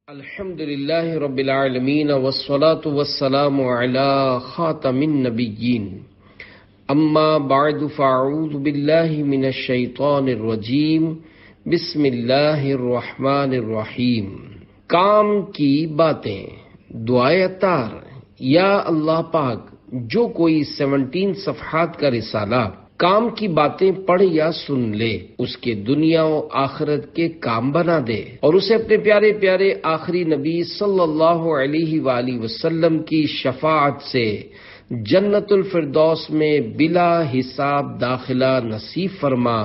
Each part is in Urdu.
الحمد للہ رب العالمین والصلاة والسلام علی خاتم النبیین اما بعد فاعوذ باللہ من الشیطان الرجیم بسم اللہ الرحمن الرحیم۔ کام کی باتیں، دعائے عطار۔ یا اللہ پاک، جو کوئی 17 صفحات کا رسالہ کام کی باتیں پڑھ یا سن لے، اس کے دنیا و آخرت کے کام بنا دے، اور اسے اپنے پیارے پیارے آخری نبی صلی اللہ علیہ وآلہ وسلم کی شفاعت سے جنت الفردوس میں بلا حساب داخلہ نصیب فرما،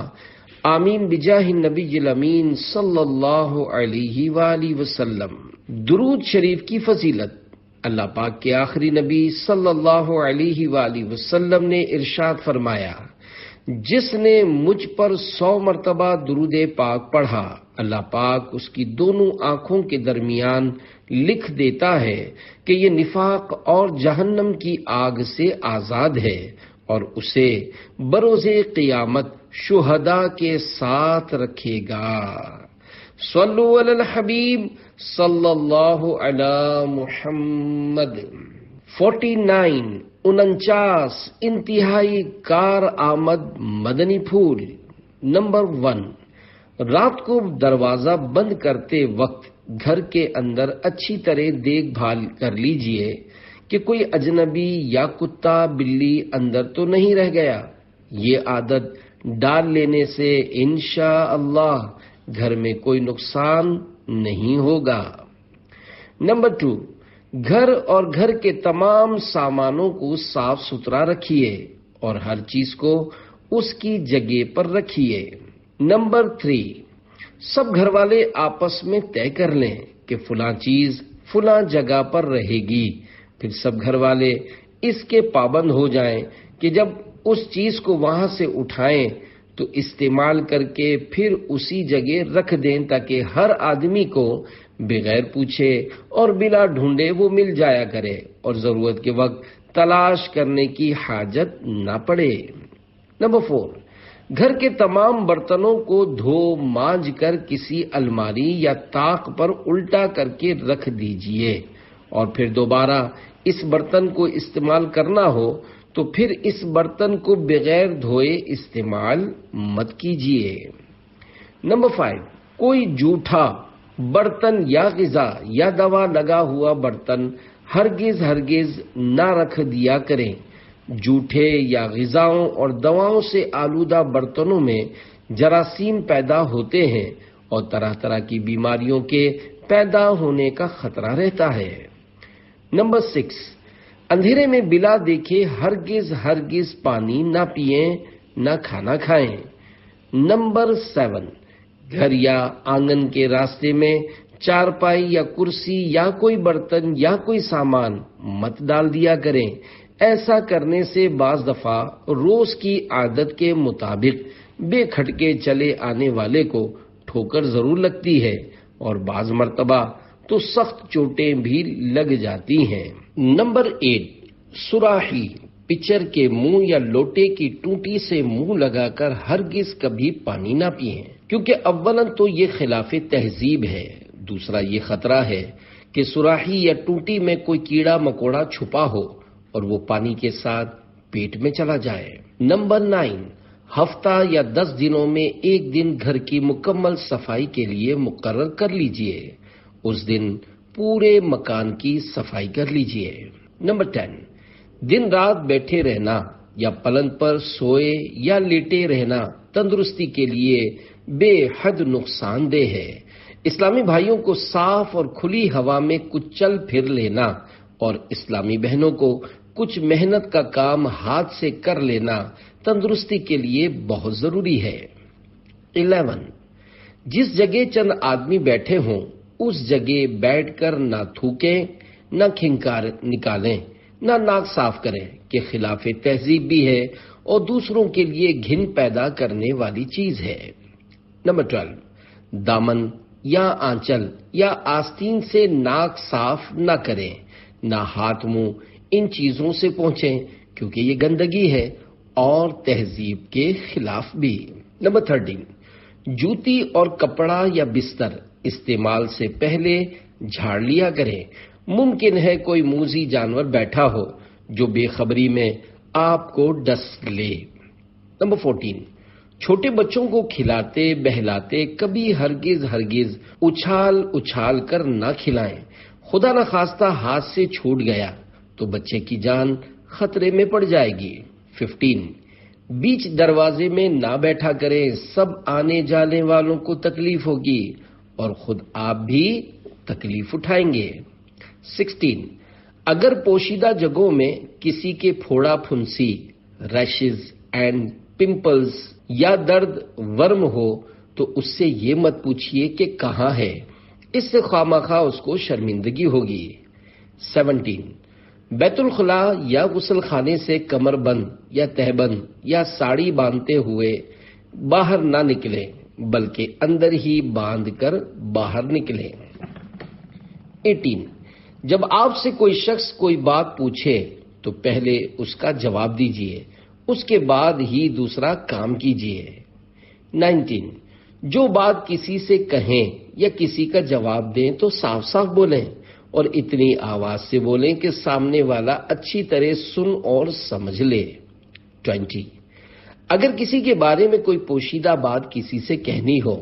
آمین بجاہ النبی الامین صلی اللہ علیہ وآلہ وسلم۔ درود شریف کی فضیلت۔ اللہ پاک کے آخری نبی صلی اللہ علیہ وآلہ وسلم نے ارشاد فرمایا، جس نے مجھ پر 100 مرتبہ درود پاک پڑھا، اللہ پاک اس کی دونوں آنکھوں کے درمیان لکھ دیتا ہے کہ یہ نفاق اور جہنم کی آگ سے آزاد ہے، اور اسے بروز قیامت شہداء کے ساتھ رکھے گا۔ صلو علی الحبیب صلی اللہ علی محمد۔ 49 انتہائی کار آمد مدنی پھول۔ نمبر 1، رات کو دروازہ بند کرتے وقت گھر کے اندر اچھی طرح دیکھ بھال کر لیجئے کہ کوئی اجنبی یا کتا بلی اندر تو نہیں رہ گیا۔ یہ عادت ڈال لینے سے انشاءاللہ گھر میں کوئی نقصان نہیں ہوگا۔ نمبر 2، گھر اور گھر کے تمام سامانوں کو صاف ستھرا رکھیے اور ہر چیز کو اس کی جگہ پر رکھیے۔ نمبر 3، سب گھر والے آپس میں طے کر لیں کہ فلاں چیز فلاں جگہ پر رہے گی، پھر سب گھر والے اس کے پابند ہو جائیں کہ جب اس چیز کو وہاں سے اٹھائیں تو استعمال کر کے پھر اسی جگہ رکھ دیں، تاکہ ہر آدمی کو بغیر پوچھے اور بلا ڈھونڈے وہ مل جایا کرے اور ضرورت کے وقت تلاش کرنے کی حاجت نہ پڑے۔ نمبر 4، گھر کے تمام برتنوں کو دھو مانج کر کسی الماری یا طاق پر الٹا کر کے رکھ دیجئے، اور پھر دوبارہ اس برتن کو استعمال کرنا ہو تو پھر اس برتن کو بغیر دھوئے استعمال مت کیجیے۔ نمبر 5، کوئی جھوٹا برتن یا غذا یا دوا لگا ہوا برتن ہرگز نہ رکھ دیا کریں۔ جھوٹے یا غذاؤں اور دواؤں سے آلودہ برتنوں میں جراثیم پیدا ہوتے ہیں اور طرح طرح کی بیماریوں کے پیدا ہونے کا خطرہ رہتا ہے۔ نمبر 6، اندھیرے میں بلا دیکھے ہرگز پانی نہ پئیں، نہ کھانا کھائیں۔ نمبر 7، گھر یا آنگن کے راستے میں چارپائی یا کرسی یا کوئی برتن یا کوئی سامان مت ڈال دیا کریں۔ ایسا کرنے سے بعض دفعہ روز کی عادت کے مطابق بے کھٹکے چلے آنے والے کو ٹھوکر ضرور لگتی ہے، اور بعض مرتبہ تو سخت چوٹیں بھی لگ جاتی ہیں۔ نمبر 8، سراحی پچر کے منہ یا لوٹے کی ٹوٹی سے منہ لگا کر ہرگز کبھی پانی نہ پئیں، کیونکہ اولاً تو یہ خلاف تہذیب ہے، دوسرا یہ خطرہ ہے کہ سراحی یا ٹوٹی میں کوئی کیڑا مکوڑا چھپا ہو اور وہ پانی کے ساتھ پیٹ میں چلا جائے۔ نمبر 9، ہفتہ یا 10 دنوں میں ایک دن گھر کی مکمل صفائی کے لیے مقرر کر لیجئے، اس دن پورے مکان کی صفائی کر لیجئے۔ نمبر 10، دن رات بیٹھے رہنا یا پلنگ پر سوئے یا لیٹے رہنا تندرستی کے لیے بے حد نقصان دہ ہے۔ اسلامی بھائیوں کو صاف اور کھلی ہوا میں کچھ چل پھر لینا اور اسلامی بہنوں کو کچھ محنت کا کام ہاتھ سے کر لینا تندرستی کے لیے بہت ضروری ہے۔ 11، جس جگہ چند آدمی بیٹھے ہوں اس جگہ بیٹھ کر نہ تھوکیں، نہ کھنکار نکالیں، نہ ناک صاف کریں، کہ خلاف تہذیب بھی ہے اور دوسروں کے لیے گھن پیدا کرنے والی چیز ہے۔ نمبر 12، دامن یا آنچل یا آستین سے ناک صاف نہ کریں، نہ ہاتھ منہ ان چیزوں سے پہنچیں، کیونکہ یہ گندگی ہے اور تہذیب کے خلاف بھی۔ نمبر 13، جوتی اور کپڑا یا بستر استعمال سے پہلے جھاڑ لیا کریں. ممکن ہے کوئی موذی جانور بیٹھا ہو جو بے خبری میں آپ کو ڈس لے. نمبر 14، چھوٹے بچوں کو کھلاتے بہلاتے کبھی ہرگز اچھال کر نہ کھلائیں. خدا نخواستہ ہاتھ سے چھوٹ گیا تو بچے کی جان خطرے میں پڑ جائے گی. 15، بیچ دروازے میں نہ بیٹھا کریں، سب آنے جانے والوں کو تکلیف ہوگی اور خود آپ بھی تکلیف اٹھائیں گے. 16، اگر پوشیدہ جگہوں میں کسی کے پھوڑا پھنسی، ریشز اینڈ پمپلز یا درد ورم ہو تو اس سے یہ مت پوچھیے کہ کہاں ہے، اس سے خوامخواہ اس کو شرمندگی ہوگی. 17، بیت الخلاء یا غسل خانے سے کمر بند یا تہبند یا ساڑی باندھتے ہوئے باہر نہ نکلیں بلکہ اندر ہی باندھ کر باہر نکلیں. 18، جب آپ سے کوئی شخص کوئی بات پوچھے تو پہلے اس کا جواب دیجیے، اس کے بعد ہی دوسرا کام کیجیے. 19، جو بات کسی سے کہیں یا کسی کا جواب دیں تو صاف صاف بولیں اور اتنی آواز سے بولیں کہ سامنے والا اچھی طرح سن اور سمجھ لے. 20، اگر کسی کے بارے میں کوئی پوشیدہ بات کسی سے کہنی ہو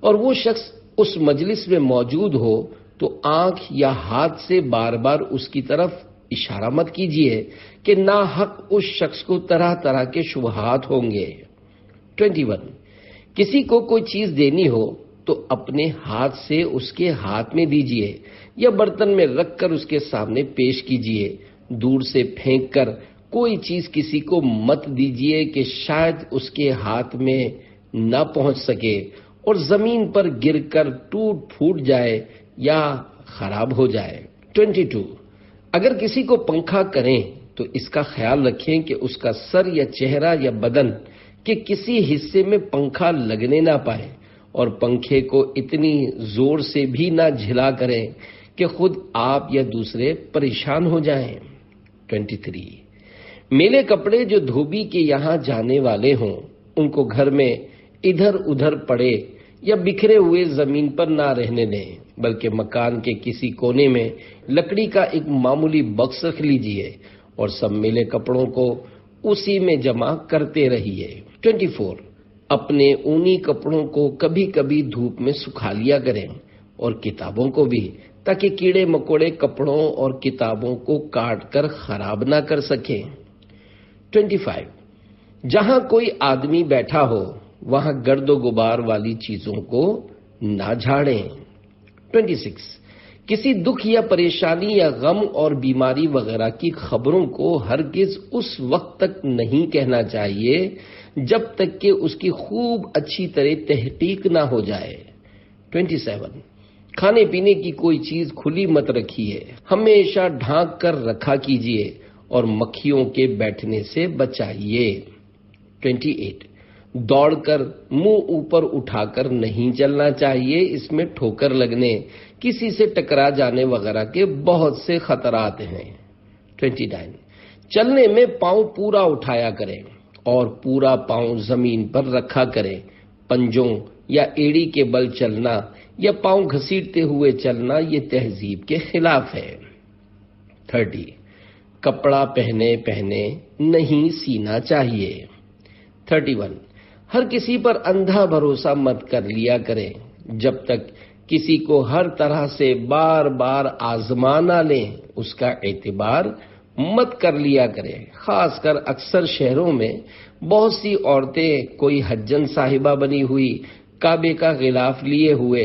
اور وہ شخص اس مجلس میں موجود ہو تو آنکھ یا ہاتھ سے بار بار اس کی طرف اشارہ مت کیجیے کہ ناحق اس شخص کو طرح طرح کے شبہات ہوں گے. 21، کسی کو کوئی چیز دینی ہو تو اپنے ہاتھ سے اس کے ہاتھ میں دیجیے یا برتن میں رکھ کر اس کے سامنے پیش کیجیے. دور سے پھینک کر کوئی چیز کسی کو مت دیجیے کہ شاید اس کے ہاتھ میں نہ پہنچ سکے اور زمین پر گر کر ٹوٹ پھوٹ جائے یا خراب ہو جائے. 22، اگر کسی کو پنکھا کریں تو اس کا خیال رکھیں کہ اس کا سر یا چہرہ یا بدن کے کسی حصے میں پنکھا لگنے نہ پائے اور پنکھے کو اتنی زور سے بھی نہ جھلا کریں کہ خود آپ یا دوسرے پریشان ہو جائیں. 23، میلے کپڑے جو دھوبی کے یہاں جانے والے ہوں ان کو گھر میں ادھر ادھر پڑے یا بکھرے ہوئے زمین پر نہ رہنے دیں بلکہ مکان کے کسی کونے میں لکڑی کا ایک معمولی باکس رکھ لیجئے اور سب میلے کپڑوں کو اسی میں جمع کرتے رہیے. 24، اپنے اونی کپڑوں کو کبھی کبھی دھوپ میں سکھا لیا کریں اور کتابوں کو بھی، تاکہ کیڑے مکوڑے کپڑوں اور کتابوں کو کاٹ کر خراب نہ کر سکیں. 25، جہاں کوئی آدمی بیٹھا ہو وہاں گرد و غبار والی چیزوں کو نہ جھاڑیں. 26، کسی دکھ یا پریشانی یا غم اور بیماری وغیرہ کی خبروں کو ہرگز اس وقت تک نہیں کہنا چاہیے جب تک کہ اس کی خوب اچھی طرح تحقیق نہ ہو جائے. 27، کھانے پینے کی کوئی چیز کھلی مت رکھیے، ہمیشہ ڈھانک کر رکھا کیجیے اور مکھیوں کے بیٹھنے سے بچائیے. 28، دوڑ کر منہ اوپر اٹھا کر نہیں چلنا چاہیے، اس میں ٹھوکر لگنے، کسی سے ٹکرا جانے وغیرہ کے بہت سے خطرات ہیں. 29، چلنے میں پاؤں پورا اٹھایا کریں اور پورا پاؤں زمین پر رکھا کریں. پنجوں یا ایڑی کے بل چلنا یا پاؤں گھسیٹتے ہوئے چلنا یہ تہذیب کے خلاف ہے. 30، کپڑا پہنے نہیں سینا چاہیے. 31، ہر کسی پر اندھا بھروسہ مت کر لیا کریں جب تک کسی کو ہر طرح سے بار بار آزما نہ لیں اس کا اعتبار مت کر لیا کریں. خاص کر اکثر شہروں میں بہت سی عورتیں کوئی حجن صاحبہ بنی ہوئی، کعبے کا غلاف لیے ہوئے،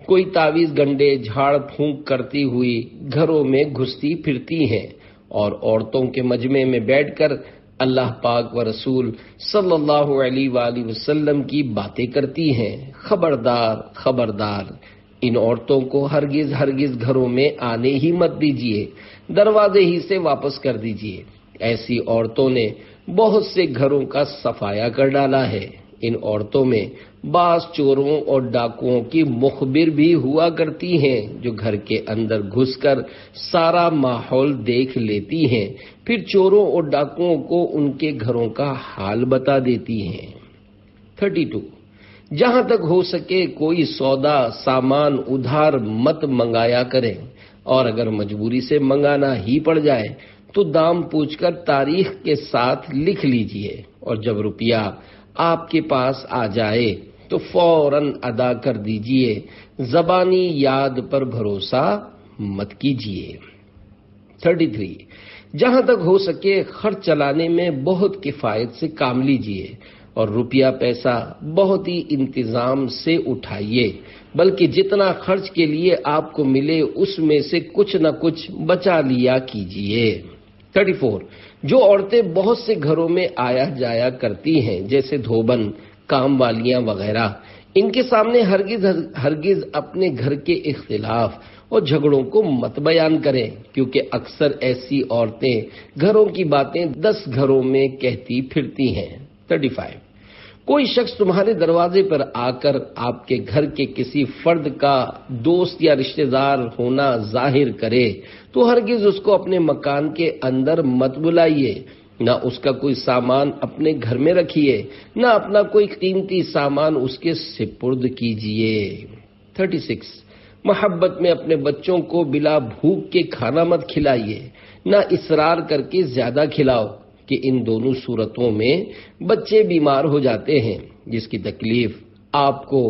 کوئی تعویذ گنڈے جھاڑ پھونک کرتی ہوئی گھروں میں گھستی پھرتی ہیں اور عورتوں کے مجمع میں بیٹھ کر اللہ پاک و رسول صلی اللہ علیہ وآلہ وسلم کی باتیں کرتی ہیں. خبردار ان عورتوں کو ہرگز گھروں میں آنے ہی مت دیجیے، دروازے ہی سے واپس کر دیجیے. ایسی عورتوں نے بہت سے گھروں کا صفایا کر ڈالا ہے. ان عورتوں میں بعض چوروں اور ڈاکوؤں کی مخبر بھی ہوا کرتی ہیں جو گھر کے اندر گھس کر سارا ماحول دیکھ لیتی ہیں، پھر چوروں اور ڈاکوؤں کو ان کے گھروں کا حال بتا دیتی ہیں. 32، جہاں تک ہو سکے کوئی سودا سامان ادھار مت منگایا کریں، اور اگر مجبوری سے منگانا ہی پڑ جائے تو دام پوچھ کر تاریخ کے ساتھ لکھ لیجئے، اور جب روپیہ آپ کے پاس آ جائے تو فوراً ادا کر دیجئے، زبانی یاد پر بھروسہ مت کیجئے۔ 33 جہاں تک ہو سکے خرچ چلانے میں بہت کفایت سے کام لیجئے، اور روپیہ پیسہ بہت ہی انتظام سے اٹھائیے، بلکہ جتنا خرچ کے لیے آپ کو ملے اس میں سے کچھ نہ کچھ بچا لیا کیجئے۔ 34 جو عورتیں بہت سے گھروں میں آیا جایا کرتی ہیں، جیسے دھوبن، کام والیاں وغیرہ، ان کے سامنے ہرگز اپنے گھر کے اختلاف اور جھگڑوں کو مت بیان کریں، کیونکہ اکثر ایسی عورتیں گھروں کی باتیں 10 گھروں میں کہتی پھرتی ہیں۔ 35 کوئی شخص تمہارے دروازے پر آ کر آپ کے گھر کے کسی فرد کا دوست یا رشتہ دار ہونا ظاہر کرے تو ہرگز اس کو اپنے مکان کے اندر مت بلائیے، نہ اس کا کوئی سامان اپنے گھر میں رکھیے، نہ اپنا کوئی قیمتی سامان اس کے سپرد کیجیے۔ 36 محبت میں اپنے بچوں کو بلا بھوک کے کھانا مت کھلائیے، نہ اصرار کر کے زیادہ کھلاؤ، کہ ان دونوں صورتوں میں بچے بیمار ہو جاتے ہیں، جس کی تکلیف آپ کو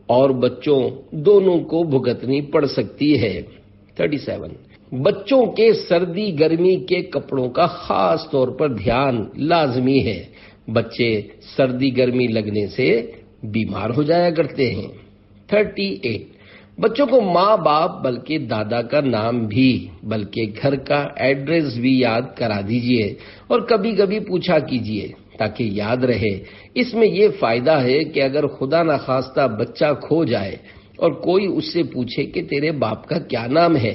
اور بچوں دونوں کو بھگتنی پڑ سکتی ہے۔ 37 بچوں کے سردی گرمی کے کپڑوں کا خاص طور پر دھیان لازمی ہے، بچے سردی گرمی لگنے سے بیمار ہو جایا کرتے ہیں۔ 38 بچوں کو ماں باپ بلکہ دادا کا نام بھی بلکہ گھر کا ایڈریس بھی یاد کرا دیجئے، اور کبھی کبھی پوچھا کیجئے تاکہ یاد رہے۔ اس میں یہ فائدہ ہے کہ اگر خدا نخواستہ بچہ کھو جائے اور کوئی اس سے پوچھے کہ تیرے باپ کا کیا نام ہے،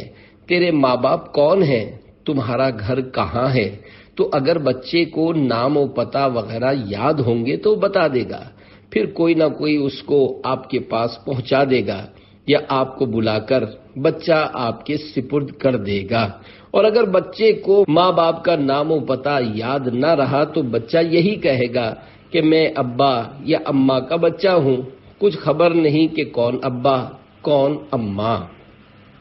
تیرے ماں باپ کون ہیں، تمہارا گھر کہاں ہے، تو اگر بچے کو نام و پتہ وغیرہ یاد ہوں گے تو بتا دے گا، پھر کوئی نہ کوئی اس کو آپ کے پاس پہنچا دے گا، یا آپ کو بلا کر بچہ آپ کے سپرد کر دے گا۔ اور اگر بچے کو ماں باپ کا نام و پتہ یاد نہ رہا تو بچہ یہی کہے گا کہ میں ابا یا اماں کا بچہ ہوں، کچھ خبر نہیں کہ کون ابا کون اماں۔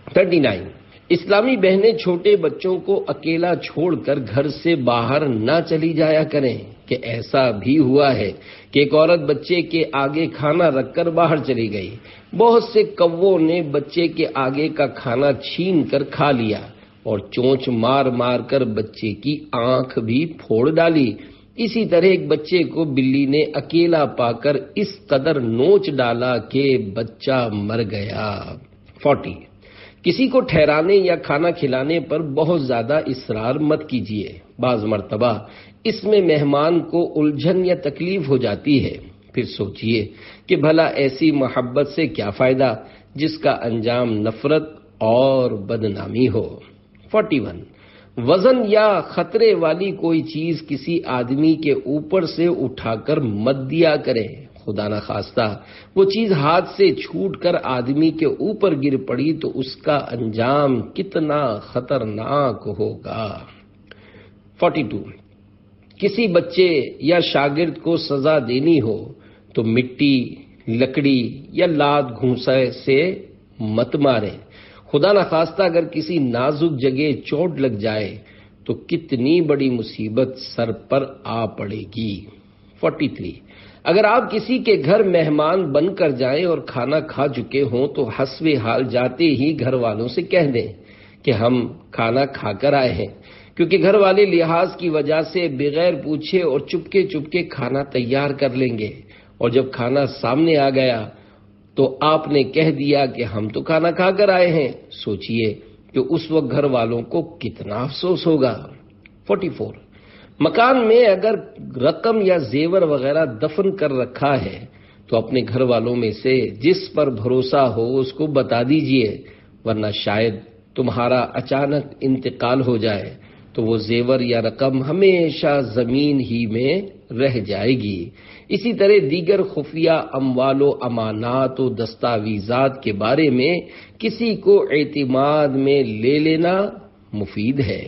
39 اسلامی بہنیں چھوٹے بچوں کو اکیلا چھوڑ کر گھر سے باہر نہ چلی جایا کریں، کہ ایسا بھی ہوا ہے کہ ایک عورت بچے کے آگے کھانا رکھ کر باہر چلی گئی، بہت سے کووں نے بچے کے آگے کا کھانا چھین کر کھا لیا اور چونچ مار مار کر بچے کی آنکھ بھی پھوڑ ڈالی۔ اسی طرح ایک بچے کو بلی نے اکیلا پا کر اس قدر نوچ ڈالا کہ بچہ مر گیا۔ 40 کسی کو ٹھہرانے یا کھانا کھلانے پر بہت زیادہ اصرار مت کیجیے، بعض مرتبہ اس میں مہمان کو الجھن یا تکلیف ہو جاتی ہے، پھر سوچئے کہ بھلا ایسی محبت سے کیا فائدہ جس کا انجام نفرت اور بدنامی ہو۔ 41 وزن یا خطرے والی کوئی چیز کسی آدمی کے اوپر سے اٹھا کر مت دیا کرے، خدا نخواستہ وہ چیز ہاتھ سے چھوٹ کر آدمی کے اوپر گر پڑی تو اس کا انجام کتنا خطرناک ہوگا۔ 42 کسی بچے یا شاگرد کو سزا دینی ہو تو مٹی، لکڑی یا لاد گھونسے سے مت ماریں، خدا نخواستہ اگر کسی نازک جگہ چوٹ لگ جائے تو کتنی بڑی مصیبت سر پر آ پڑے گی۔ 43 اگر آپ کسی کے گھر مہمان بن کر جائیں اور کھانا کھا چکے ہوں تو حسب حال جاتے ہی گھر والوں سے کہہ دیں کہ ہم کھانا کھا کر آئے ہیں، کیونکہ گھر والے لحاظ کی وجہ سے بغیر پوچھے اور چپکے کھانا تیار کر لیں گے، اور جب کھانا سامنے آ گیا تو آپ نے کہہ دیا کہ ہم تو کھانا کھا کر آئے ہیں، سوچئے کہ اس وقت گھر والوں کو کتنا افسوس ہوگا۔ 44 مکان میں اگر رقم یا زیور وغیرہ دفن کر رکھا ہے تو اپنے گھر والوں میں سے جس پر بھروسہ ہو اس کو بتا دیجئے، ورنہ شاید تمہارا اچانک انتقال ہو جائے تو وہ زیور یا رقم ہمیشہ زمین ہی میں رہ جائے گی۔ اسی طرح دیگر خفیہ اموال و امانات و دستاویزات کے بارے میں کسی کو اعتماد میں لے لینا مفید ہے۔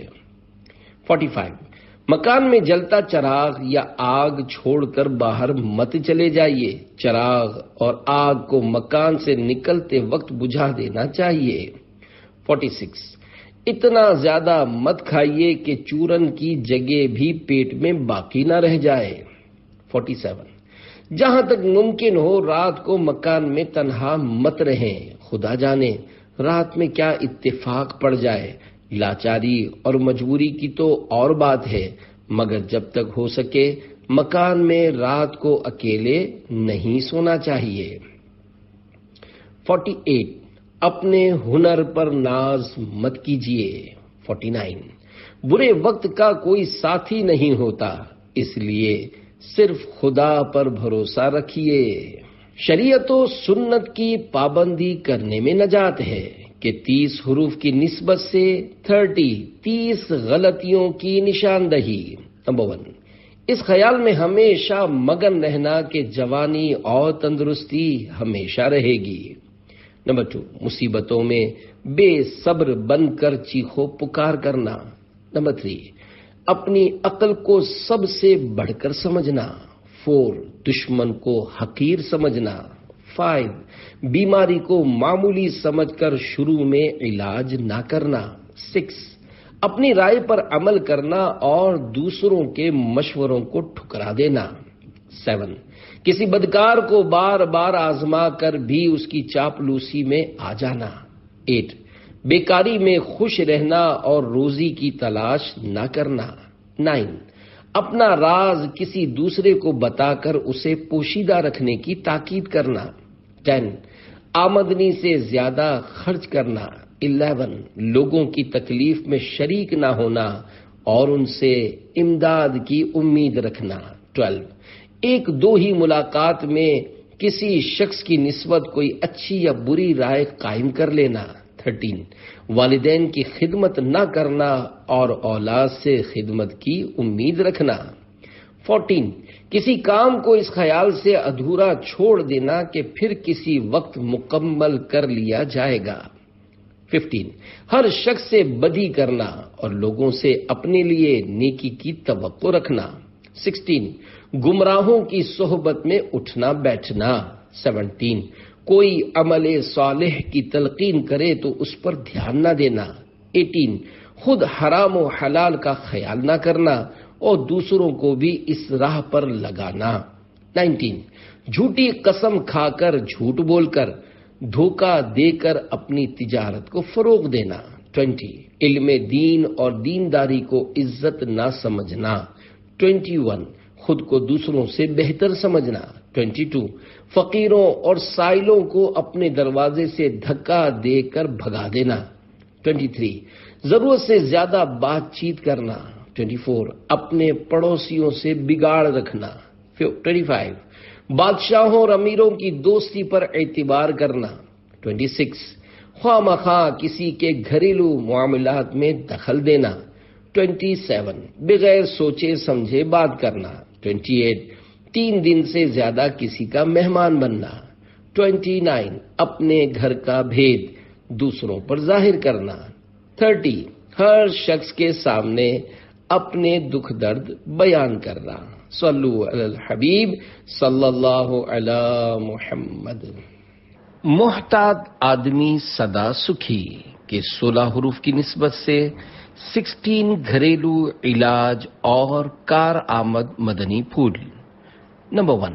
45 مکان میں جلتا چراغ یا آگ چھوڑ کر باہر مت چلے جائیے. چراغ اور آگ کو مکان سے نکلتے وقت بجھا دینا چاہیے. 46. اتنا زیادہ مت کھائیے کہ چورن کی جگہ بھی پیٹ میں باقی نہ رہ جائے. 47. جہاں تک ممکن ہو رات کو مکان میں تنہا مت رہیں. خدا جانے رات میں کیا اتفاق پڑ جائے. لاچاری اور مجبوری کی تو اور بات ہے، مگر جب تک ہو سکے مکان میں رات کو اکیلے نہیں سونا چاہیے. 48. اپنے ہنر پر ناز مت کیجیے. 49. برے وقت کا کوئی ساتھی نہیں ہوتا، اس لیے صرف خدا پر بھروسہ رکھیے. شریعت و سنت کی پابندی کرنے میں نجات ہے کہ 30 حروف کی نسبت سے 30 غلطیوں کی نشاندہی. نمبر 1. اس خیال میں ہمیشہ مگن رہنا کہ جوانی اور تندرستی ہمیشہ رہے گی. نمبر 2. مصیبتوں میں بے صبر بن کر چیخو پکار کرنا. نمبر 3. اپنی عقل کو سب سے بڑھ کر سمجھنا. 4. دشمن کو حقیر سمجھنا. 5. بیماری کو معمولی سمجھ کر شروع میں علاج نہ کرنا. 6. اپنی رائے پر عمل کرنا اور دوسروں کے مشوروں کو ٹھکرا دینا. 7. کسی بدکار کو بار بار آزما کر بھی اس کی چاپلوسی میں آ جانا. 8. بیکاری میں خوش رہنا اور روزی کی تلاش نہ کرنا. 9. اپنا راز کسی دوسرے کو بتا کر اسے پوشیدہ رکھنے کی تاکید کرنا. 10. آمدنی سے زیادہ خرچ کرنا. 11. لوگوں کی تکلیف میں شریک نہ ہونا اور ان سے امداد کی امید رکھنا. 12. ایک دو ہی ملاقات میں کسی شخص کی نسبت کوئی اچھی یا بری رائے قائم کر لینا. 13. والدین کی خدمت نہ کرنا اور اولاد سے خدمت کی امید رکھنا. 14. کسی کام کو اس خیال سے ادھورا چھوڑ دینا کہ پھر کسی وقت مکمل کر لیا جائے گا. 15. ہر شخص سے بدی کرنا اور لوگوں سے اپنے لیے نیکی کی توقع رکھنا. 16. گمراہوں کی صحبت میں اٹھنا بیٹھنا. 17. کوئی عمل صالح کی تلقین کرے تو اس پر دھیان نہ دینا. 18. خود حرام و حلال کا خیال نہ کرنا اور دوسروں کو بھی اس راہ پر لگانا. 19. جھوٹی قسم کھا کر جھوٹ بول کر دھوکہ دے کر اپنی تجارت کو فروغ دینا. 20. علم دین اور دینداری کو عزت نہ سمجھنا. 21. خود کو دوسروں سے بہتر سمجھنا. 22. فقیروں اور سائلوں کو اپنے دروازے سے دھکا دے کر بھگا دینا. 23. ضرورت سے زیادہ بات چیت کرنا. 24. اپنے پڑوسیوں سے بگاڑ رکھنا. 25. بادشاہوں اور امیروں کی دوستی پر اعتبار کرنا. 26. خواہ مخواہ کسی کے گھریلو معاملات میں دخل دینا. 27. بغیر سوچے سمجھے بات کرنا. 28. 3 دن سے زیادہ کسی کا مہمان بننا. 29. اپنے گھر کا بھید دوسروں پر ظاہر کرنا. 30. ہر شخص کے سامنے اپنے دکھ درد بیان کرنا. صلو علی الحبیب صلی اللہ علی محمد. محتاط آدمی سدا سکھی کے 16 حروف کی نسبت سے 16 گھریلو علاج اور کارآمد مدنی پھول. نمبر 1.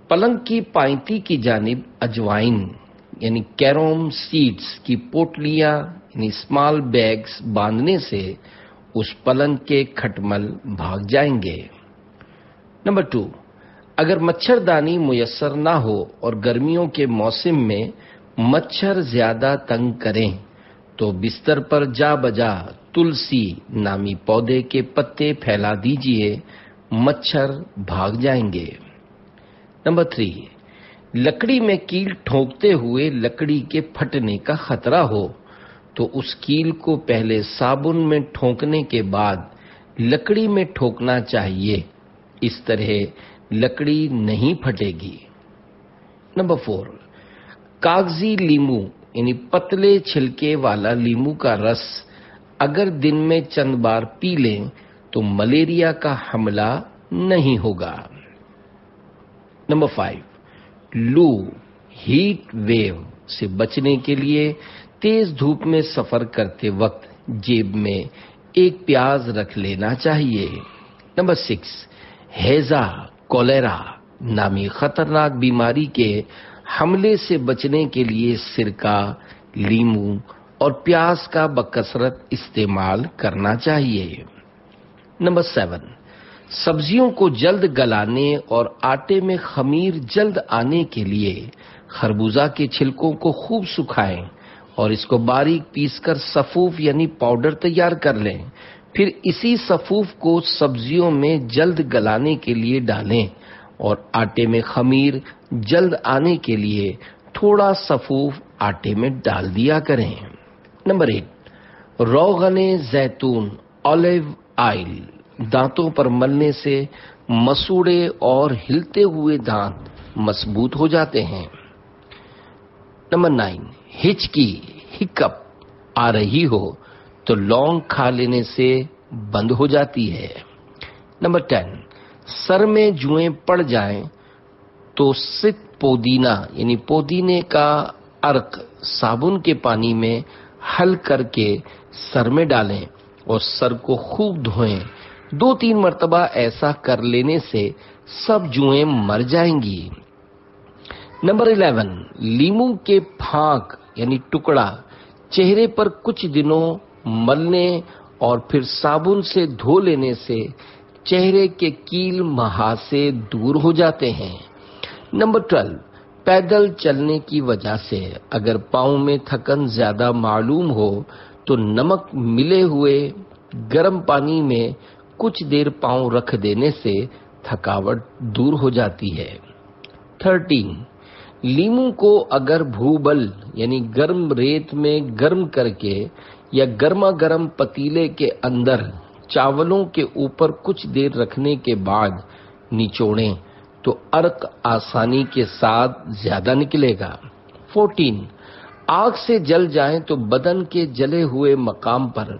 پلنگ کی پائنتی کی جانب اجوائن یعنی کیروم سیڈز کی پوٹلیاں یعنی اسمال بیگز باندھنے سے اس پلنگ کے کھٹمل بھاگ جائیں گے. نمبر 2. اگر مچھردانی میسر نہ ہو اور گرمیوں کے موسم میں مچھر زیادہ تنگ کریں تو بستر پر جا بجا تلسی نامی پودے کے پتے پھیلا دیجئے، مچھر بھاگ جائیں گے. نمبر 3. لکڑی میں کیل ٹھونکتے ہوئے لکڑی کے پھٹنے کا خطرہ ہو تو اس کیل کو پہلے صابن میں ٹھونکنے کے بعد لکڑی میں ٹھونکنا چاہیے، اس طرح لکڑی نہیں پھٹے گی. نمبر 4. کاغذی لیمو یعنی پتلے چھلکے والا لیمو کا رس اگر دن میں چند بار پی لیں تو ملیریا کا حملہ نہیں ہوگا۔ نمبر 5، لو ہیٹ ویو سے بچنے کے لیے تیز دھوپ میں سفر کرتے وقت جیب میں ایک پیاز رکھ لینا چاہیے۔ نمبر 6، ہیضہ کولیرا نامی خطرناک بیماری کے حملے سے بچنے کے لیے سرکہ، لیموں اور پیاز کا بکثرت استعمال کرنا چاہیے۔ نمبر 7، سبزیوں کو جلد گلانے اور آٹے میں خمیر جلد آنے کے لیے خربوزہ کے چھلکوں کو خوب سکھائیں اور اس کو باریک پیس کر سفوف یعنی پاؤڈر تیار کر لیں۔ پھر اسی سفوف کو سبزیوں میں جلد گلانے کے لیے ڈالیں اور آٹے میں خمیر جلد آنے کے لیے تھوڑا سفوف آٹے میں ڈال دیا کریں۔ نمبر 8، روغن زیتون اولیو آئل دانتوں پر ملنے سے مسوڑے اور ہلتے ہوئے دانت مضبوط ہو جاتے ہیں۔ نمبر 9، ہچکی ہکپ آ رہی ہو تو لونگ کھا لینے سے بند ہو جاتی ہے۔ نمبر 10، سر میں جوئیں پڑ جائیں تو سکھ پودینہ یعنی پودینے کا عرق صابن کے پانی میں حل کر کے سر میں ڈالیں اور سر کو خوب دھوئیں۔ 2-3 مرتبہ ایسا کر لینے سے سب جوئیں مر جائیں گی۔ نمبر 11، لیموں کے پھانک یعنی ٹکڑا چہرے پر کچھ دنوں ملنے اور پھر صابن سے دھو لینے سے چہرے کے کیل مہاسے دور ہو جاتے ہیں۔ نمبر 12، پیدل چلنے کی وجہ سے اگر پاؤں میں تھکن زیادہ معلوم ہو تو نمک ملے ہوئے گرم پانی میں کچھ دیر پاؤں رکھ دینے سے تھکاوٹ دور ہو جاتی ہے۔ 13، لیموں کو اگر بھوبل یعنی گرم ریت میں گرم کر کے یا گرما گرم پتیلے کے اندر چاولوں کے اوپر کچھ دیر رکھنے کے بعد نچوڑیں تو عرق آسانی کے ساتھ زیادہ نکلے گا۔ 14، آگ سے جل جائیں تو بدن کے جلے ہوئے مقام پر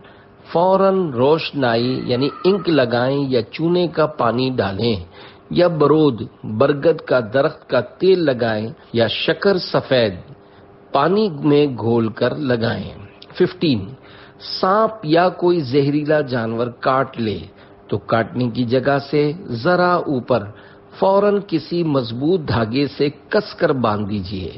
فوراً روشنائی یعنی انک لگائیں یا چونے کا پانی ڈالیں یا برود برگد کا درخت کا تیل لگائیں یا شکر سفید پانی میں گھول کر لگائیں۔ 15، سانپ یا کوئی زہریلا جانور کاٹ لے تو کاٹنے کی جگہ سے ذرا اوپر فوراً کسی مضبوط دھاگے سے کس کر باندھ دیجیے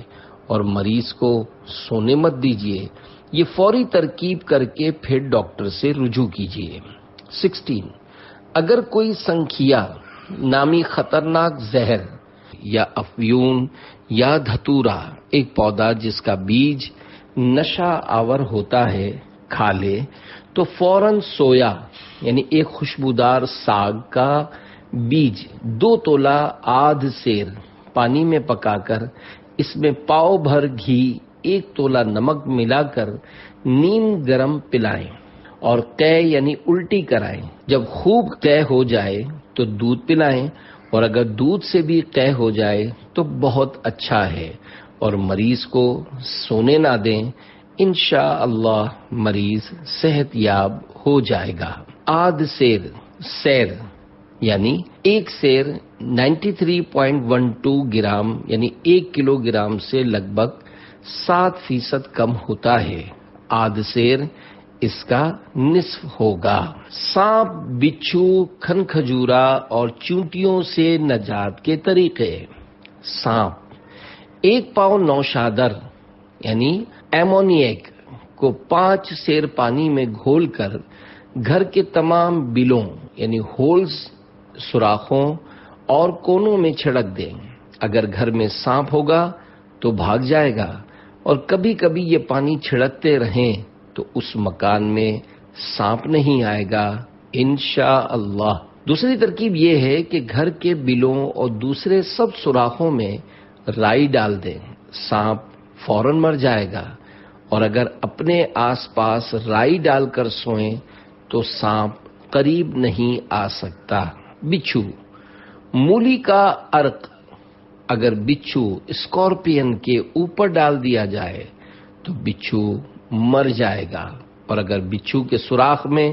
اور مریض کو سونے مت دیجیے۔ یہ فوری ترکیب کر کے پھر ڈاکٹر سے رجوع کیجیے۔ 16، اگر کوئی سنکھیا نامی خطرناک زہر یا افیون یا دھتورا ایک پودا جس کا بیج نشہ آور ہوتا ہے کھا لے تو فوراً سویا یعنی ایک خوشبودار ساگ کا بیج 2 تولہ آدھ سیر پانی میں پکا کر اس میں پاؤ بھر گھی 1 تولہ نمک ملا کر نیم گرم پلائیں اور قے یعنی الٹی کرائیں۔ جب خوب قے ہو جائے تو دودھ پلائیں اور اگر دودھ سے بھی قے ہو جائے تو بہت اچھا ہے اور مریض کو سونے نہ دیں، انشاءاللہ مریض صحت یاب ہو جائے گا۔ آدھ سیر یعنی 1 سیر 93.12 گرام یعنی 1 کلو گرام سے لگ بھگ 7% کم ہوتا ہے۔ آدھ سیر اس کا نصف ہوگا۔ سانپ، بچھو، کھن کھجورا اور چونٹیوں سے نجات کے طریقے۔ سانپ 1 پاؤ نوشادر یعنی ایمونیک کو 5 سیر پانی میں گھول کر گھر کے تمام بلوں یعنی ہولز، سوراخوں اور کونوں میں چھڑک دیں۔ اگر گھر میں سانپ ہوگا تو بھاگ جائے گا اور کبھی کبھی یہ پانی چھڑکتے رہیں تو اس مکان میں سانپ نہیں آئے گا انشاءاللہ۔ دوسری ترکیب یہ ہے کہ گھر کے بلوں اور دوسرے سب سوراخوں میں رائی ڈال دیں، سانپ فوراً مر جائے گا، اور اگر اپنے آس پاس رائی ڈال کر سوئیں تو سانپ قریب نہیں آ سکتا۔ بچھو، مولی کا عرق اگر بچھو اسکارپین کے اوپر ڈال دیا جائے تو بچھو مر جائے گا، اور اگر بچھو کے سوراخ میں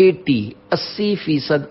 80%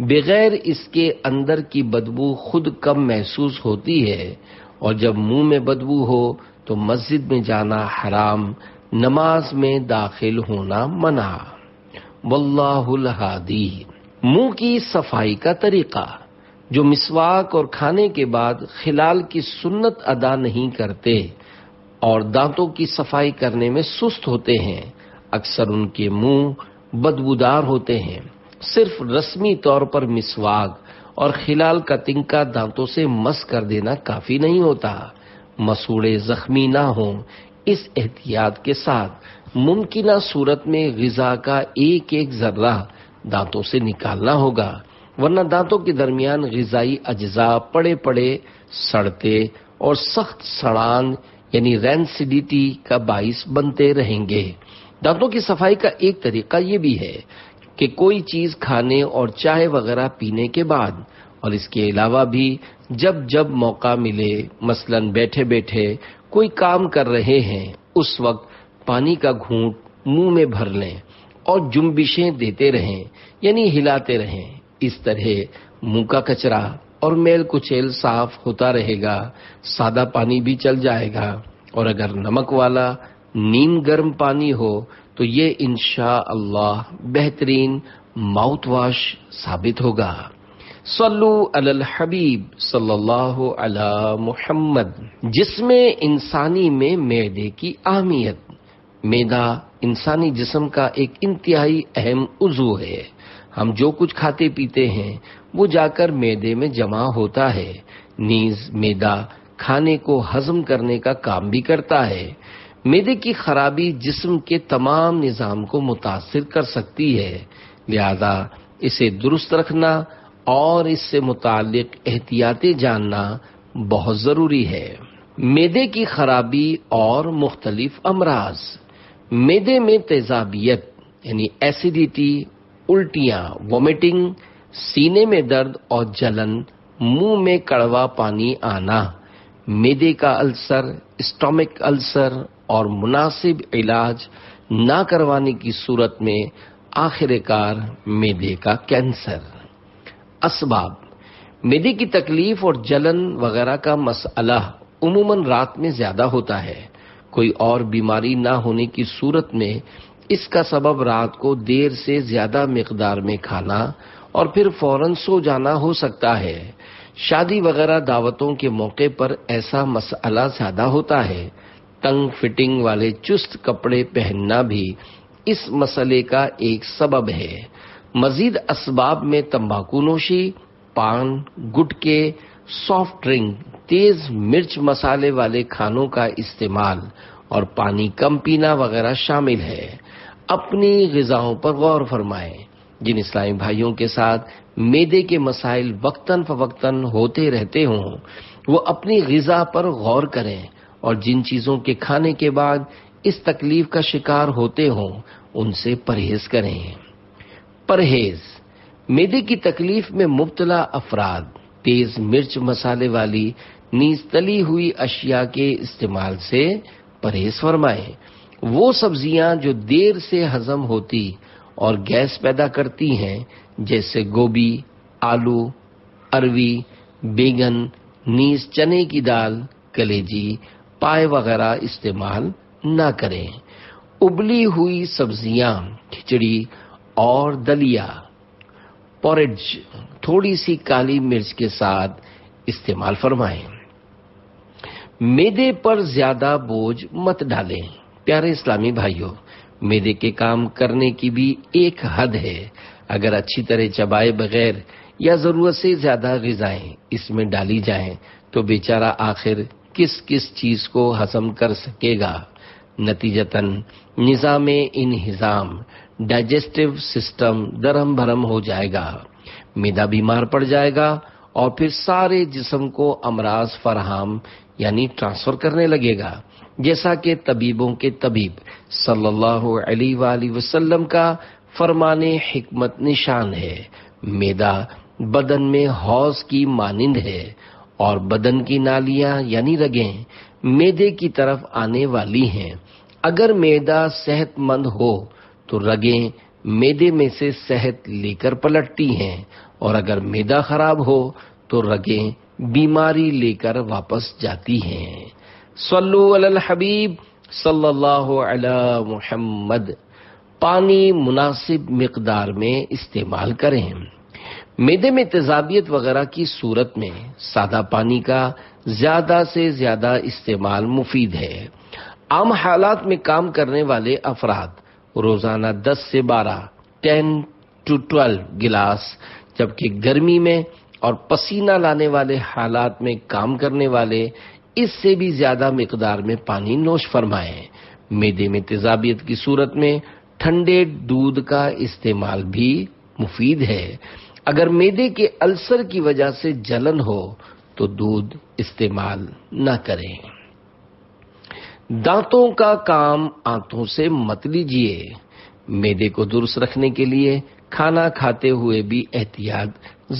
بغیر اس کے اندر کی بدبو خود کم محسوس ہوتی ہے، اور جب منہ میں بدبو ہو تو مسجد میں جانا حرام، نماز میں داخل ہونا منع۔ واللہ الہادی۔ منہ کی صفائی کا طریقہ: جو مسواک اور کھانے کے بعد خلال کی سنت ادا نہیں کرتے اور دانتوں کی صفائی کرنے میں سست ہوتے ہیں، اکثر ان کے منہ بدبودار ہوتے ہیں۔ صرف رسمی طور پر مسواک اور خلال کا تنکا دانتوں سے مس کر دینا کافی نہیں ہوتا۔ مسوڑے زخمی نہ ہوں، اس احتیاط کے ساتھ ممکنہ صورت میں غذا کا ایک ایک ذرہ دانتوں سے نکالنا ہوگا، ورنہ دانتوں کے درمیان غذائی اجزاء پڑے پڑے سڑتے اور سخت سڑان یعنی رینسیڈیٹی کا باعث بنتے رہیں گے۔ دانتوں کی صفائی کا ایک طریقہ یہ بھی ہے کہ کوئی چیز کھانے اور چائے وغیرہ پینے کے بعد اور اس کے علاوہ بھی جب موقع ملے، مثلا بیٹھے بیٹھے کوئی کام کر رہے ہیں، اس وقت پانی کا گھونٹ منہ میں بھر لیں اور جنبشیں دیتے رہیں، یعنی ہلاتے رہیں۔ اس طرح منہ کا کچرا اور میل کچیل صاف ہوتا رہے گا۔ سادہ پانی بھی چل جائے گا، اور اگر نمک والا نیم گرم پانی ہو تو یہ انشاءاللہ بہترین ماؤتھ واش ثابت ہوگا۔ صلو علی الحبیب صلی اللہ علی محمد۔ جسم انسانی میں معدے کی اہمیت۔ معدہ انسانی جسم کا ایک انتہائی اہم عضو ہے۔ ہم جو کچھ کھاتے پیتے ہیں وہ جا کر معدے میں جمع ہوتا ہے، نیز معدہ کھانے کو ہضم کرنے کا کام بھی کرتا ہے۔ معدے کی خرابی جسم کے تمام نظام کو متاثر کر سکتی ہے، لہذا اسے درست رکھنا اور اس سے متعلق احتیاطیں جاننا بہت ضروری ہے۔ معدے کی خرابی اور مختلف امراض۔ معدے میں تیزابیت یعنی ایسیڈیٹی، الٹیاں، وومیٹنگ، سینے میں درد اور جلن، منہ میں کڑوا پانی آنا، معدے کا السر، اسٹمک السر اور مناسب علاج نہ کروانے کی صورت میں آخر کار معدے کا کینسر۔ اسباب: معدے کی تکلیف اور جلن وغیرہ کا مسئلہ عموماً رات میں زیادہ ہوتا ہے۔ کوئی اور بیماری نہ ہونے کی صورت میں اس کا سبب رات کو دیر سے زیادہ مقدار میں کھانا اور پھر فوراً سو جانا ہو سکتا ہے۔ شادی وغیرہ دعوتوں کے موقع پر ایسا مسئلہ زیادہ ہوتا ہے۔ تنگ فٹنگ والے چست کپڑے پہننا بھی اس مسئلے کا ایک سبب ہے۔ مزید اسباب میں تمباکو نوشی، پان، گٹکے، سافٹ ڈرنک، تیز مرچ مسالے والے کھانوں کا استعمال اور پانی کم پینا وغیرہ شامل ہے۔ اپنی غذاؤں پر غور فرمائیں۔ جن اسلامی بھائیوں کے ساتھ معدے کے مسائل وقتاً فوقتاً ہوتے رہتے ہوں وہ اپنی غذا پر غور کریں، اور جن چیزوں کے کھانے کے بعد اس تکلیف کا شکار ہوتے ہوں ان سے پرہیز کریں۔ پرہیز: معدے کی تکلیف میں مبتلا افراد تیز مرچ مسالے والی نیز تلی ہوئی اشیاء کے استعمال سے پرہیز فرمائیں۔ وہ سبزیاں جو دیر سے ہضم ہوتی اور گیس پیدا کرتی ہیں جیسے گوبھی، آلو، اروی، بیگن، نیز چنے کی دال، کلیجی، پائے وغیرہ استعمال نہ کریں۔ ابلی ہوئی سبزیاں، کھچڑی اور دلیا، پورج تھوڑی سی کالی مرچ کے ساتھ استعمال فرمائیں۔ معدے پر زیادہ بوجھ مت ڈالیں۔ پیارے اسلامی بھائیوں، معدے کے کام کرنے کی بھی ایک حد ہے۔ اگر اچھی طرح چبائے بغیر یا ضرورت سے زیادہ غذائیں اس میں ڈالی جائیں تو بیچارہ آخر کس چیز کو ہضم کر سکے گا۔ نتیجتاً نظام انہضام، ڈائجسٹو سسٹم درہم بھرم ہو جائے گا، معدہ بیمار پڑ جائے گا اور پھر سارے جسم کو امراض فراہم یعنی ٹرانسفر کرنے لگے گا، جیسا کہ طبیبوں کے طبیب صلی اللہ علیہ وآلہ وسلم کا فرمان حکمت نشان ہے۔ معدہ بدن میں حوض کی مانند ہے اور بدن کی نالیاں یعنی رگیں معدے کی طرف آنے والی ہیں۔ اگر معدہ صحت مند ہو تو رگیں معدے میں سے صحت لے کر پلٹتی ہیں اور اگر معدہ خراب ہو تو رگیں بیماری لے کر واپس جاتی ہیں۔ صلو علی الحبیب صلی اللہ علی محمد۔ پانی مناسب مقدار میں استعمال کریں۔ معدے میں تیزابیت وغیرہ کی صورت میں سادہ پانی کا زیادہ سے زیادہ استعمال مفید ہے۔ عام حالات میں کام کرنے والے افراد روزانہ 10 سے 12 گلاس، جبکہ گرمی میں اور پسینہ لانے والے حالات میں کام کرنے والے اس سے بھی زیادہ مقدار میں پانی نوش فرمائیں۔ معدے میں تیزابیت کی صورت میں ٹھنڈے دودھ کا استعمال بھی مفید ہے۔ اگر معدے کے السر کی وجہ سے جلن ہو تو دودھ استعمال نہ کریں۔ دانتوں کا کام آنتوں سے مت لیجیے۔ معدے کو درست رکھنے کے لیے کھانا کھاتے ہوئے بھی احتیاط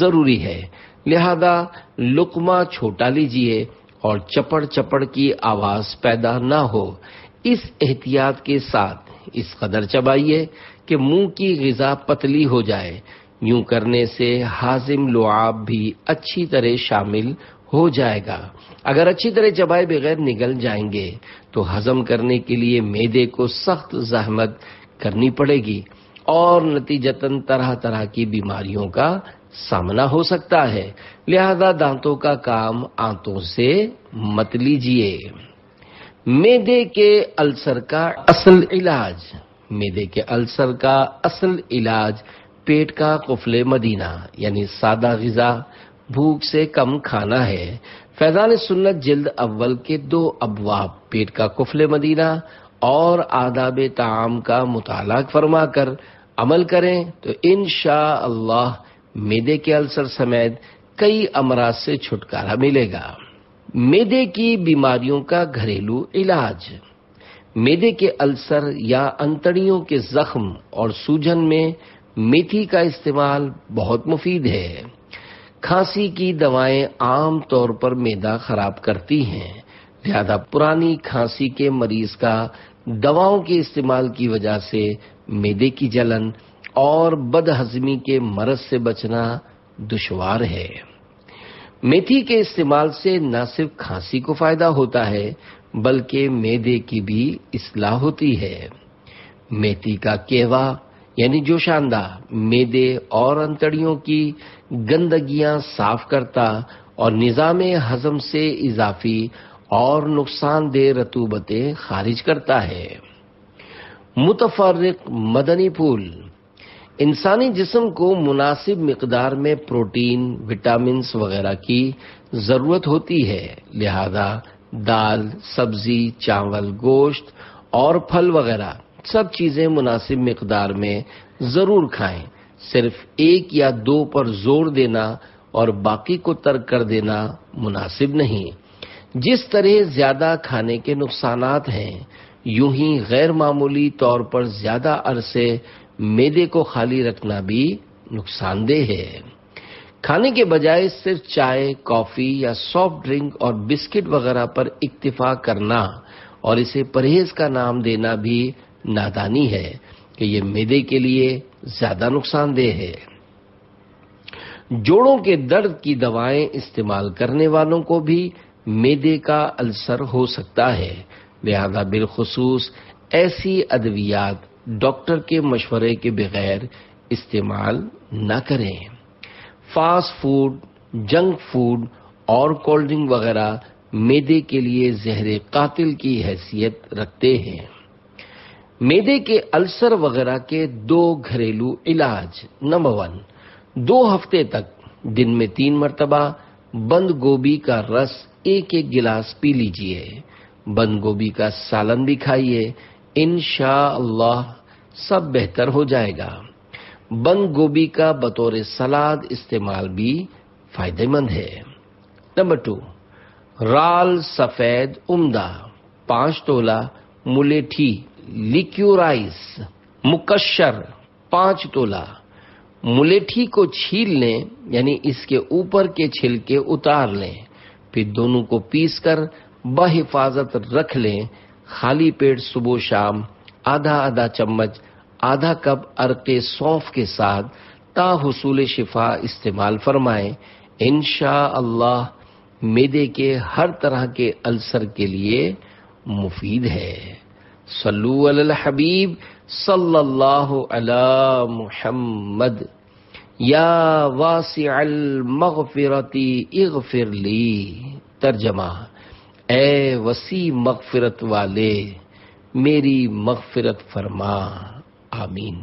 ضروری ہے، لہذا لقمہ چھوٹا لیجیے اور چپڑ چپڑ کی آواز پیدا نہ ہو۔ اس احتیاط کے ساتھ اس قدر چبائیے کہ منہ کی غذا پتلی ہو جائے۔ یوں کرنے سے ہاضم لعاب بھی اچھی طرح شامل ہو جائے گا۔ اگر اچھی طرح چبائے بغیر نگل جائیں گے تو ہضم کرنے کے لیے معدے کو سخت زحمت کرنی پڑے گی اور نتیجتاً طرح طرح کی بیماریوں کا سامنا ہو سکتا ہے، لہذا دانتوں کا کام آنتوں سے مت لیجیے۔ معدے کے السر کا اصل علاج۔ معدے کے السر کا اصل علاج پیٹ کا قفل مدینہ یعنی سادہ غذا، بھوک سے کم کھانا ہے۔ فیضان سنت جلد اول کے 2 ابواب پیٹ کا قفل مدینہ اور آداب طعام کا مطالعہ فرما کر عمل کریں تو انشاءاللہ معدے کے السر سمیت کئی امراض سے چھٹکارا ملے گا۔ معدے کی بیماریوں کا گھریلو علاج۔ معدے کے السر یا انتڑیوں کے زخم اور سوجن میں میتھی کا استعمال بہت مفید ہے۔ کھانسی کی دوائیں عام طور پر معدہ خراب کرتی ہیں، لہذا پرانی کھانسی کے مریض کا دواؤں کے استعمال کی وجہ سے معدے کی جلن اور بد ہضمی کے مرض سے بچنا دشوار ہے۔ میتھی کے استعمال سے نہ صرف کھانسی کو فائدہ ہوتا ہے بلکہ معدے کی بھی اصلاح ہوتی ہے۔ میتھی کا کیوا یعنی جوشاندہ معدے اور انتڑیوں کی گندگیاں صاف کرتا اور نظام ہضم سے اضافی اور نقصان دہ رطوبتیں خارج کرتا ہے۔ متفرق مدنی پھول۔ انسانی جسم کو مناسب مقدار میں پروٹین، وٹامنز وغیرہ کی ضرورت ہوتی ہے، لہذا دال، سبزی، چاول، گوشت اور پھل وغیرہ سب چیزیں مناسب مقدار میں ضرور کھائیں۔ صرف 1 یا 2 پر زور دینا اور باقی کو ترک کر دینا مناسب نہیں۔ جس طرح زیادہ کھانے کے نقصانات ہیں، یوں ہی غیر معمولی طور پر زیادہ عرصے معدے کو خالی رکھنا بھی نقصان دہ ہے۔ کھانے کے بجائے صرف چائے، کافی یا سافٹ ڈرنک اور بسکٹ وغیرہ پر اکتفا کرنا اور اسے پرہیز کا نام دینا بھی نادانی ہے کہ یہ معدے کے لیے زیادہ نقصان دہ ہے۔ جوڑوں کے درد کی دوائیں استعمال کرنے والوں کو بھی معدے کا السر ہو سکتا ہے، لہذا بالخصوص ایسی ادویات ڈاکٹر کے مشورے کے بغیر استعمال نہ کریں۔ فاسٹ فوڈ، جنک فوڈ اور کولڈ ڈرنک وغیرہ معدے کے لیے زہر قاتل کی حیثیت رکھتے ہیں۔ معدے کے السر وغیرہ کے 2 گھریلو علاج۔ نمبر 1، 2 ہفتے تک دن میں 3 مرتبہ بند گوبھی کا رس 1 گلاس پی لیجئے۔ بند گوبھی کا سالن بھی کھائیے، انشاءاللہ سب بہتر ہو جائے گا۔ بند گوبھی کا بطور سلاد استعمال بھی فائدہ مند ہے۔ نمبر 2، رال سفید عمدہ 5 تولہ ملیٹھی لیکیورائز مقشر 5 تولہ۔ ملیٹھی کو چھیل لیں یعنی اس کے اوپر کے چھلکے اتار لیں، پھر دونوں کو پیس کر بحفاظت رکھ لیں۔ خالی پیٹ صبح و شام آدھا چمچ آدھا کپ عرق سونف کے ساتھ تا حصول شفا استعمال فرمائیں. انشاءاللہ معدے کے ہر طرح کے السر کے لیے مفید ہے. صلو علی الحبیب صلی اللہ علی محمد. یا واسع المغفرت اغفر لی. ترجمہ: اے وسیع مغفرت والے میری مغفرت فرما. آمین.